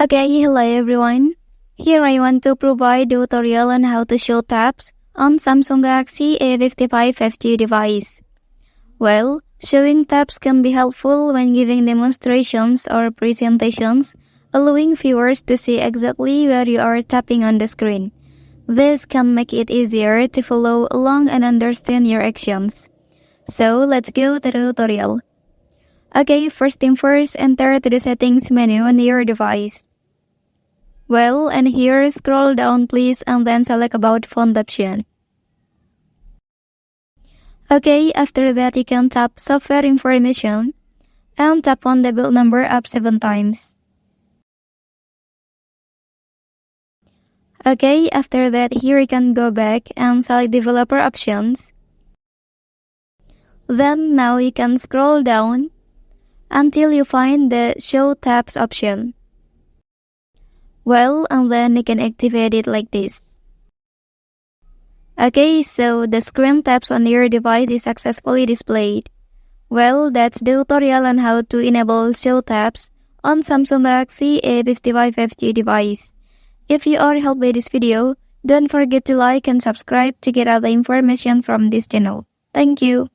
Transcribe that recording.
Okay, hello everyone. Here I want to provide a tutorial on how to show tabs on Samsung Galaxy A55 5G device. Well, showing tabs can be helpful when giving demonstrations or presentations, allowing viewers to see exactly where you are tapping on the screen. This can make it easier to follow along and understand your actions. So let's go to the tutorial. Okay, first thing first, enter to the settings menu on your device. Well, and here scroll down please and then select about font option. Okay, after that you can tap software information and tap on the build number up 7 times. Okay, after that here you can go back and select developer options. Then now you can scroll down until you find the show tabs option. Well, and then you can activate it like this. Okay, so the screen tabs on your device is successfully displayed. Well, that's the tutorial on how to enable show tabs on Samsung Galaxy A55 5G device. If you are helped by this video, don't forget to like and subscribe to get other information from this channel. Thank you.